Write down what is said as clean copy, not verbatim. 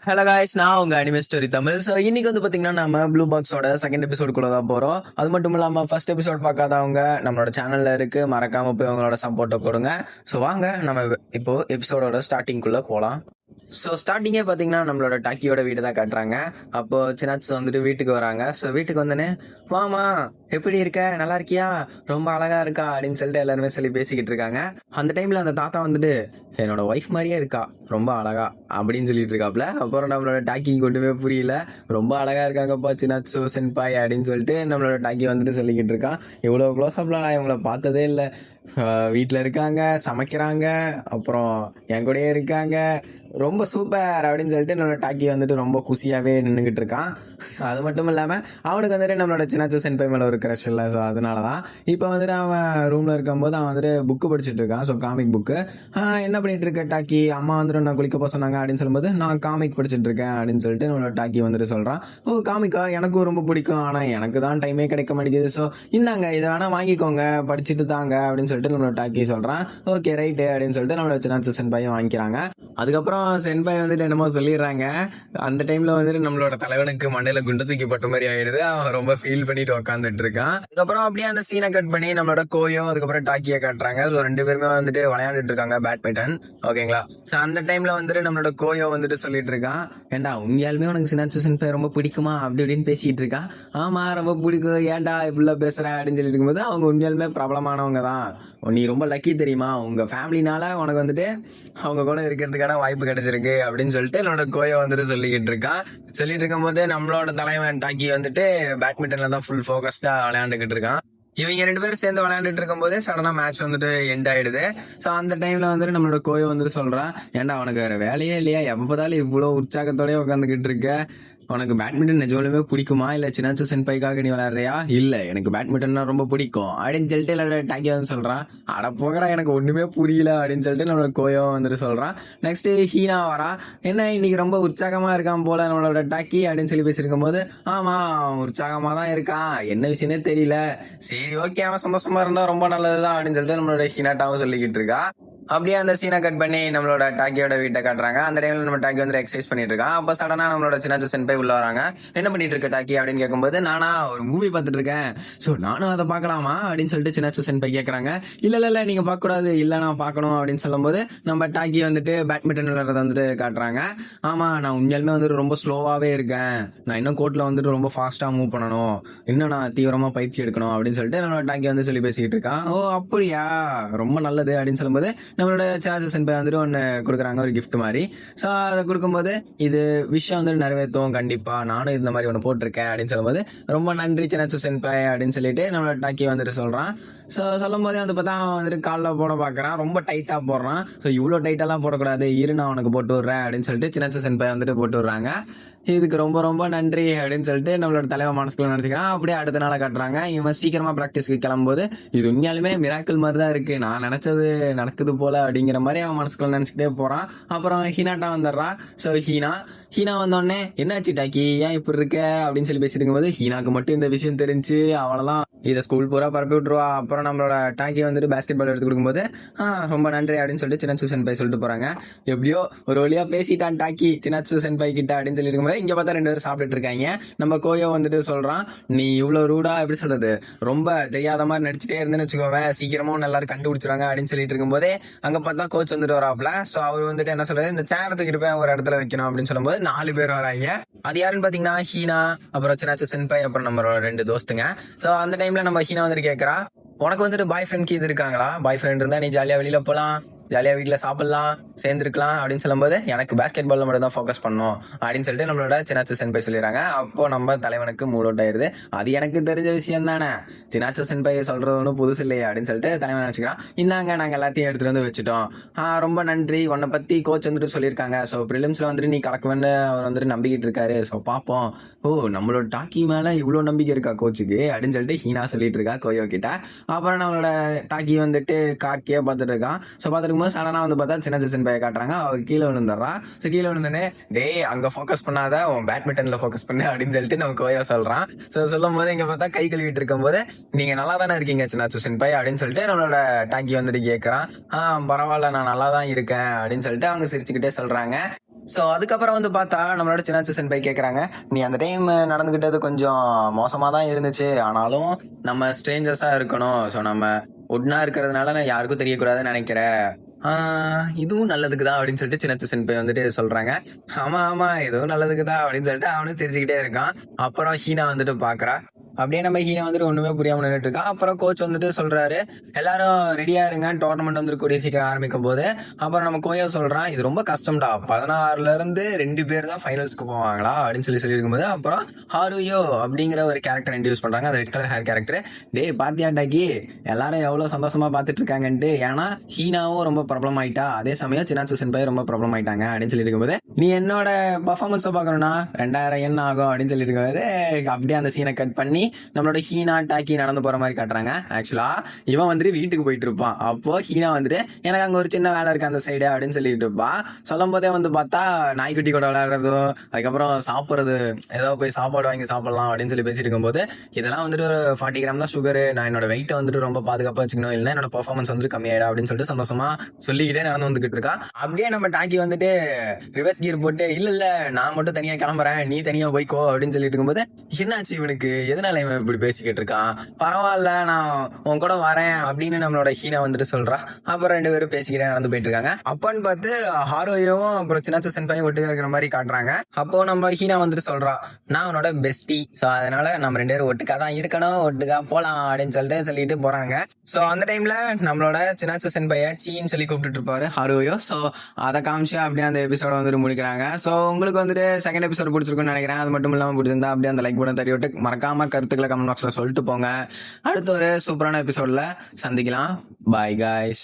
Hello guys, நான் உங்க anime story Tamil. So இன்னைக்கு வந்து பார்த்தீங்கன்னா நம்ம ப்ளூ பாக்ஸோட செகண்ட் எபிசோடுக்குள்ள தான் போகிறோம். அது மட்டும் இல்லாமல் ஃபர்ஸ்ட் எபிசோட் பார்க்காதவங்க நம்மளோட சேனலில் இருக்கு, மறக்காம போய் உங்களோட சப்போர்ட்டை கொடுங்க. ஸோ வாங்க நம்ம இப்போ எபிசோடோட ஸ்டார்டிங்குள்ளே போகலாம். ஸோ ஸ்டார்டிங்கே பார்த்தீங்கன்னா நம்மளோட டாக்கியோட வீடு தான் காட்டுறாங்க. அப்போ சின்னாட்ஸ் வந்துட்டு வீட்டுக்கு வராங்க. ஸோ வீட்டுக்கு வந்தோடனே வாமா எப்படி இருக்க, நல்லா இருக்கியா, ரொம்ப அழகா இருக்கா அப்படின்னு சொல்லிட்டு எல்லாருமே சொல்லி பேசிக்கிட்டு இருக்காங்க. அந்த டைம்ல அந்த தாத்தா வந்துட்டு என்னோட ஒய்ஃப் மாதிரியே இருக்கா, ரொம்ப அழகா அப்படின்னு சொல்லிட்டு இருக்காப்ல. அப்புறம் நம்மளோட டாக்கி கொண்டுமே புரியல, ரொம்ப அழகா இருக்காங்கப்பா சின்னாட்சு சென்பாய் அப்படின்னு சொல்லிட்டு நம்மளோட டாக்கி வந்துட்டு சொல்லிக்கிட்டு இருக்கான். இவ்வளோ க்ளோஸ் அப்லாம் நான் இவங்கள பார்த்ததே இல்லை. வீட்டில் இருக்காங்க, சமைக்கிறாங்க, அப்புறம் என் கூடயே இருக்காங்க, ரொம்ப சூப்பர் அப்படின்னு சொல்லிட்டு நம்மளோட டாக்கி வந்துட்டு ரொம்ப குஷியாகவே நின்றுக்கிட்டு இருக்கான். அது மட்டும் இல்லாமல் அவனுக்கு வந்துட்டு நம்மளோட சின்னாச்சு சென்பை மேலே ஒரு க்ரஷ் இல்லை. ஸோ அதனால தான் இப்போ வந்துட்டு அவன் ரூமில் இருக்கும்போது அவன் வந்துட்டு புக்கு படிச்சுட்டு இருக்கான். So comic book. என்ன பண்ணிட்டு இருக்க டாக்கி, அம்மா வந்துட்டு நான் குளிக்க போக சொன்னாங்க அப்படின்னு சொல்லும்போது நான் காமிக் படிச்சுட்டு இருக்கேன் அப்படின்னு சொல்லிட்டு நம்மளோட டாக்கி வந்துட்டு சொல்கிறான். ஓ காமிக்கா, எனக்கும் ரொம்ப பிடிக்கும், ஆனால் எனக்கு தான் டைமே கிடைக்க மாட்டேங்குது. ஸோ இந்தாங்க இதை வேணால் வாங்கிக்கோங்க, படிச்சுட்டு தாங்க அப்படின்னு சொல்லிட்டு நம்மளோட டாக்கி சொல்கிறான். ஓகே ரைட்டு அப்படின்னு சொல்லிட்டு நம்மளோட சின்னாச்சு சென்பாயும் வாங்கிக்கிறாங்க. அதுக்கப்புறம் சென்பாய் வந்துட்டு என்னமோ சொல்லிடுறாங்க. அந்த டைம்ல வந்துட்டு நம்மளோட தலைவனுக்கு மண்டையில குண்டு தூக்கி பட்ட மாதிரி ஆயிடுது. அவன் ரொம்ப ஃபீல் பண்ணிட்டு உட்காந்துட்டு இருக்கான். அதுக்கப்புறம் அப்படியே அந்த சீனை கட் பண்ணி நம்மளோட கோயோ அதுக்கப்புறம் டாக்கியை காட்டுறாங்க. ஸோ ரெண்டு பேருமே வந்துட்டு விளையாண்டுட்டு இருக்காங்க பேட்மிண்டன். ஓகேங்களா. ஸோ அந்த டைம்ல வந்துட்டு நம்மளோட கோயோ வந்துட்டு சொல்லிட்டு இருக்கான், ஏன்டா உண்மையாலுமே உனக்கு சின்னாச்சு சென்பாய் ரொம்ப பிடிக்குமா அப்படி இப்படின்னு பேசிட்டு இருக்கான். ஆமா ரொம்ப பிடிக்கும், ஏன்டா இப்படிலாம் பேசுறேன் அப்படின்னு சொல்லிட்டு இருக்கும்போது அவங்க உண்மையாலுமே பிரபலமானவங்க தான், நீ ரொம்ப லக்கி தெரியுமா, உங்க ஃபேமிலினால உனக்கு வந்துட்டு அவங்க கூட இருக்கிறதுக்கான வாய்ப்பு கிடைச்சிருக்கு அப்படின்னு சொல்லிட்டு என்னோட கோயோ வந்துட்டு சொல்லிட்டு இருக்கும் போது நம்மளோட தலைவன் டாக்கி வந்துட்டு பேட்மிண்டன்ல தான் ஃபுல் ஃபோக்கஸ்டா விளையாண்டுக்கிட்டு இருக்கான். இவங்க ரெண்டு பேரும் சேர்ந்து விளையாண்டுட்டு இருக்கும் போதே சடனா மேட்ச் வந்துட்டு எண்ட் ஆயிடுது. ஸோ அந்த டைம்ல வந்துட்டு நம்மளோட கோயோ வந்துட்டு சொல்றான், ஏன்டா உனக்கு வேற வேலையே இல்லையா, எப்ப பார்த்தாலும் இவ்வளோ உற்சாகத்தோடய உட்காந்துக்கிட்டு இருக்க, உனக்கு பேட்மிண்டன் நிஜமாலுமே பிடிக்குமா, இல்லை சின்னாச்சு சென்பாய்க்காக நீ விளையாடுறியா, இல்லை எனக்கு பேட்மிண்டன்னா ரொம்ப பிடிக்கும் அப்படின்னு சொல்லிட்டு எல்லாரோட டாக்கி வந்து சொல்கிறான். அட போகடா எனக்கு ஒன்றுமே புரியல அப்படின்னு சொல்லிட்டு நம்மளோட கோயோ வந்துட்டு சொல்கிறான். நெக்ஸ்ட் ஹீனா வரா. என்ன இன்னைக்கு ரொம்ப உற்சாகமாக இருக்கான் போல நம்மளோட டாக்கி அப்படின்னு சொல்லி பேசியிருக்கும் போது ஆமாம் உற்சாகமாக தான் இருக்கான், என்ன விஷயமே தெரியல, சரி ஓகே அவன் சந்தோஷமா இருந்தால் ரொம்ப நல்லதுதான் அப்படின்னு சொல்லிட்டு நம்மளோட ஹீனாட்டாவும் சொல்லிக்கிட்டு இருக்கா. அப்படியே அந்த சீனை கட் பண்ணி நம்மளோட டாக்கியோட வீட்டை காட்டுறாங்க. அந்த டைம்ல நம்ம டாக்கி வந்து எக்ஸசைஸ் பண்ணிட்டு இருக்கான். அப்ப சடனா நம்மளோட சின்னாச்சு சென்பாய் உள்ள வராங்க. என்ன பண்ணிட்டு இருக்க டாக்கி அப்படின்னு கேட்கும்போது நானா ஒரு மூவி பார்த்துட்டு இருக்கேன், ஸோ நானும் அதை பார்க்கலாமா அப்படின்னு சொல்லிட்டு சின்னாச்சு சென்பாய் கேட்கறாங்க. இல்ல நீங்க பார்க்க கூடாது, இல்ல நான் பார்க்கணும் அப்படின்னு சொல்லும்போது நம்ம டாக்கி வந்துட்டு பேட்மிண்டன் விளையாடுறத வந்துட்டு காட்டுறாங்க. ஆமா நான் உண்மையாலுமே வந்துட்டு ரொம்ப ஸ்லோவாவே இருக்கேன், நான் இன்னும் கோர்ட்ல வந்துட்டு ரொம்ப ஃபாஸ்டா மூவ் பண்ணணும், இன்னும் நான் தீவிரமா பயிற்சி எடுக்கணும் அப்படின்னு சொல்லிட்டு நம்மளோட டாக்கி வந்து சொல்லி பேசிக்கிட்டு இருக்கான். ஓ அப்படியா, ரொம்ப நல்லது அப்படின்னு சொல்லும்போது நம்மளோட சின்னாச்சு சென்பாய் வந்துட்டு ஒன்று கொடுக்குறாங்க, ஒரு கிஃப்ட் மாதிரி. ஸோ அதை கொடுக்கும்போது இது விஷயம் வந்துட்டு நிறைவேற்றும் கண்டிப்பா, நானும் இந்த மாதிரி ஒன்று போட்டிருக்கேன் அப்படின்னு சொல்லும்போது ரொம்ப நன்றி சின்னாச்சு சென்பாய் அப்படின்னு சொல்லிட்டு நம்மளோட டாக்கி வந்துட்டு சொல்கிறான். ஸோ சொல்லும் போதே வந்து பார்த்தா அவன் வந்துட்டு காலில் போட பார்க்குறான், ரொம்ப டைட்டாக போடுறான். ஸோ இவ்வளோ டைட்டெல்லாம் போடக்கூடாது, இரு நான் உனக்கு போட்டு விட்றேன் அப்படின்னு சொல்லிட்டு சின்னாச்சு சென்பாய் வந்துட்டு போட்டு விட்றாங்க. இதுக்கு ரொம்ப ரொம்ப நன்றி அப்படின்னு சொல்லிட்டு நம்மளோட தலைவர் மனசுக்குள்ள நினச்சிக்கிறான். அப்படியே அடுத்த நாளை காட்டுறாங்க. இவன் சீக்கிரமாக ப்ராக்டிஸ்க்கு கிளம்பும்போது இது உண்மையாலுமே மிராக்கிள் மாதிரி தான் இருக்குது, நான் நினச்சது நடக்குது போல அப்படிங்கிற மாதிரி அவன் மனசுக்குள்ள நினச்சிக்கிட்டே போகிறான். அப்புறம் ஹீனாட்டா வந்துடுறா. ஸோ ஹீனா வந்தோடனே என்னாச்சு டாக்கி ஏன் இப்படி இருக்க அப்படின்னு சொல்லி பேசிட்டு இருக்கும்போது ஹீனாக்கு மட்டும் இந்த விஷயம் தெரிஞ்சு அவளெல்லாம் இதை ஸ்கூல் பூரா பரப்பி விட்டுருவா. அப்புறம் நம்மளோட டாக்கி வந்துட்டு பேஸ்கெட் பால் எடுத்து கொடுக்கும்போது ரொம்ப நன்றி அப்படின்னு சொல்லிட்டு சின்னாச்சு சென்பாய் சொல்லிட்டு போகிறாங்க. எப்படியோ ஒரு வழியாக பேசிட்டான் டாக்கி சின்னாச்சு சென்பாய் கிட்ட அப்படின்னு சொல்லி இருக்கும்போது இங்கே பார்த்தா ரெண்டு பேரும் சாப்பிட்டுட்டு இருக்காங்க. நம்ம கோயோ வந்துட்டு சொல்கிறான், நீ இவ்வளோ ரூடா எப்படி சொல்கிறது, ரொம்ப தெரியாத மாதிரி நடிச்சுட்டே இருந்துன்னு வச்சுக்கோவேன், சீக்கிரமும் எல்லாரும் கண்டுபிடிச்சிருவாங்க அப்படின்னு சொல்லிட்டு இருக்கும்போதே அங்கே பார்த்தா கோச் வந்துட்டு வராப்ல. ஸோ அவர் வந்துட்டு என்ன சொல்றது, இந்த சேரை தூக்கிட்டு போய் ஒரு இடத்துல வைக்கணும் அப்படின்னு சொல்லும்போது 4 பேர் வராங்க. அது யாருன்னு பார்த்தீங்கன்னா ஹீனா, அப்புறம் சின்னாச்சு சென்பாய், அப்புறம் நம்மளோட 2 தோஸ்துங்க. ஸோ அந்த டைம்ல நம்ம ஹீனா வந்துட்டு கேட்குறா, உனக்கு வந்துட்டு பாய் ஃப்ரெண்ட் இது இருக்காங்களா, பாய் ஃப்ரெண்ட் இருந்தால் நீ ஜாலியாக வெளியில் போகலாம், ஜாலியாக வீட்டில் சாப்பிட்லாம், சேர்ந்துருக்கலாம் அப்படின்னு சொல்லும்போது எனக்கு பேஸ்கெட் பாலில் மட்டும் தான் ஃபோக்கஸ் பண்ணணும் அப்படின்னு சொல்லிட்டு நம்மளோட சின்னாச்சு சென்பாய் சொல்லிடுறாங்க. அப்போ நம்ம தலைவனுக்கு மூட் அவுட் ஆயிடுது. அது எனக்கு தெரிஞ்ச விஷயம் தானே, சின்னாச்சு சென்பாய் சொல்கிறது ஒன்றும் புதுசு இல்லையா அப்படின்னு சொல்லிட்டு தலைவன் நினச்சிக்கிறான். இந்தாங்க நாங்கள் எல்லாத்தையும் எடுத்துகிட்டு வந்து வச்சுட்டோம், ரொம்ப நன்றி, உன்னை பற்றி கோச் வந்துட்டு சொல்லியிருக்காங்க, ஸோ ப்ரிலிம்ஸில் வந்துட்டு நீ கலக்குவேன்னு அவர் வந்துட்டு நம்பிக்கிட்டு இருக்காரு, ஸோ பார்ப்போம். ஓ நம்மளோட டாக்கி மேலே இவ்வளோ நம்பிக்கை இருக்கா கோச்சுக்கு அப்படின்னு சொல்லிட்டு ஹீனா சொல்லிட்டு இருக்கா கோயோ கிட்ட. அப்புறம் நம்மளோட டாக்கி வந்துட்டு கார்க்கே பார்த்துட்டு இருக்கான். ஸோ பார்த்துட்டு சடனா வந்து பார்த்தா சின்னாச்சு சென்பாயை காட்டுறாங்க. அவர் கீழே விழுந்துடுறா. ஸோ கீழே விழுந்தோடனே டேய் அங்கே ஃபோக்கஸ் பண்ணாத, உன் பேட்மிண்டனில் ஃபோக்கஸ் பண்ணு அப்படின்னு சொல்லிட்டு நம்ம கோயா சொல்கிறான். ஸோ சொல்லும் போது இங்கே பார்த்தா கை கழுவிட்டு இருக்கும் போது நீங்கள் நல்லா தானே இருக்கீங்க சின்னாச்சு சென்பாய் அப்படின்னு சொல்லிட்டு நம்மளோட டாக்கி வந்துட்டு கேட்குறான். பரவாயில்ல நான் நல்லா தான் இருக்கேன் அப்படின்னு சொல்லிட்டு அவங்க சிரிச்சுக்கிட்டே சொல்கிறாங்க. ஸோ அதுக்கப்புறம் வந்து பார்த்தா நம்மளோட சின்னாச்சு சென்பை கேட்குறாங்க, நீ அந்த டைம் நடந்துக்கிட்டது கொஞ்சம் மோசமாக தான் இருந்துச்சு, ஆனாலும் நம்ம ஸ்ட்ரேஞ்சர்ஸாக இருக்கணும், ஸோ நம்ம ஒன்னா இருக்கிறதுனால நான் யாருக்கும் தெரியக்கூடாதுன்னு நினைக்கிறேன், இதுவும் நல்லதுக்கு தான் அப்படின்னு சொல்லிட்டு சின்னாச்சு சென்பை வந்துட்டு சொல்றாங்க. ஆமா ஆமா இதுவும் நல்லதுக்கு தான் அப்படின்னு சொல்லிட்டு அவனும் சிரிச்சுக்கிட்டே இருக்கான். அப்புறம் ஹீனா வந்துட்டு பாக்குறா. அப்படியே நம்ம ஹீனா வந்துட்டு ஒண்ணுமே புரியாம நின்றுட்டு இருக்கா. அப்புறம் கோச் வந்துட்டு சொல்றாரு, எல்லாரும் ரெடியா இருங்க, டோர்னமெண்ட் வந்து கூடிய சீக்கிரம் ஆரம்பிக்கும் போது. அப்புறம் நம்ம கோயா சொல்றான், இது ரொம்ப கஷ்டம்டா, 16ல இருந்து 2 பேர் தான் ஃபைனல்ஸ்க்கு போவாங்களா அப்படின்னு சொல்லி இருக்கும்போது அப்புறம் ஹாருயோ அப்படிங்கிற ஒரு கேரக்டர் இன்ட்ரடியூஸ் பண்றாங்க, அந்த ரெட் கலர் ஹேர் கேரக்டர். டே பாத்தியாண்டாக்கி எல்லாரும் எவ்வளவு சந்தோஷமா பாத்துட்டு இருக்காங்கன்ட்டு, ஏன்னா ஹீனாவும் ரொம்ப ப்ராப்ளம் ஆயிட்டா, அதே சமயம் சின்னாச்சு சென்பை ரொம்ப ப்ராப்ளம் ஆயிட்டாங்க அப்படின்னு சொல்லி இருக்கும்போது, நீ என்னோட பர்ஃபார்மன்ஸை பார்க்கணும்னா 2000 என்ன ஆகும் அப்படின்னு சொல்லி இருக்கும்போது அப்படியே அந்த சீனை கட் பண்ணி நம்மளோட ஹீனா டாக்கி நடந்து போற மாதிரி காட்டுறாங்க. ஆக்சுவலா இவன் வந்துட்டு வீட்டுக்கு போயிட்டு இருப்பான். அப்போ ஹீனா வந்துட்டு எனக்கு அங்க ஒரு சின்ன வேலை இருக்கு அந்த சைடு அப்படின்னு சொல்லிட்டு இருப்பா. சொல்லும் போதே வந்து பார்த்தா நாய்க்குட்டி கூட விளையாடுறதும், அதுக்கப்புறம் சாப்பிட்றது, ஏதோ போய் சாப்பாடு வாங்கி சாப்பிடலாம் அப்படின்னு சொல்லி பேசிட்டு இருக்கும்போது, இதெல்லாம் வந்துட்டு ஒரு 40 கிராம் தான் சுகரு, நான் என்னோட வெயிட்டை வந்துட்டு ரொம்ப பாதுகாப்பா வச்சுக்கணும், இல்லைன்னா என்னோட பெர்ஃபார்மன்ஸ் வந்துட்டு கம்மியாயிடும் அப்படின்னு சொல்லிட்டு சந்தோஷமா சொல்லிக்கிட்டே நடந்து வந்துகிட்டு இருக்கா. அப்படியே நம்ம டாக்கி வந்துட்டு ரிவர்ஸ் கியர் போட்டு, இல்ல இல்ல நான் மட்டும் தனியா கிளம்புறேன், நீ தனியா போய்க்கோ அப்படின்னு சொல்லிட்டு இருக்கும்போது, என்னாச்சு இவனுக்கு, எதனால இவன் இப்படி பேசிக்கிட்டு இருக்கான், பரவாயில்ல நான் உன் கூட வரேன் அப்படின்னு நம்மளோட ஹீனா வந்துட்டு சொல்றா. அப்புறம் 2 பேரும் பேசிக்கிட்டே நடந்து போயிட்டு இருக்காங்க. அப்பன்னு பார்த்து ஹாரோயும் அப்புறம் சின்னாச்சு சென்பையும் ஒட்டுக்கா இருக்கிற மாதிரி காட்டுறாங்க. அப்போ நம்ம ஹீனா வந்துட்டு சொல்றா, நான் உன்னோட பெஸ்டி, ஸோ அதனால நம்ம 2 பேரும் ஒட்டுக்கா தான் இருக்கணும், ஒட்டுக்கா போலாம் அப்படின்னு சொல்லிட்டு போறாங்க. ஸோ அந்த டைம்ல நம்மளோட சின்னாச்சு சென்பைய சீன்னு சொல்லி கூப்பிட்டு இருப்பாரு ஹாரோயோ. ஸோ அதை காமிச்சு அப்படியே அந்த எபிசோட வந்துட்டு முடிக்கிறாங்க. ஸோ உங்களுக்கு வந்துட்டு செகண்ட் எபிசோட் பிடிச்சிருக்குன்னு நினைக்கிறேன். அது மட்டும் இல்லாமல் பிடிச்சிருந்தா அப்படியே அந்த லைக் பட்டன் தட்டி விட்டு மறக்காம கருத்துக்களை கமெண்ட் பாக்ஸ்ல சொல்லிட்டு போங்க. அடுத்த ஒரு சூப்பரான எபிசோட்ல சந்திக்கலாம். Bye guys.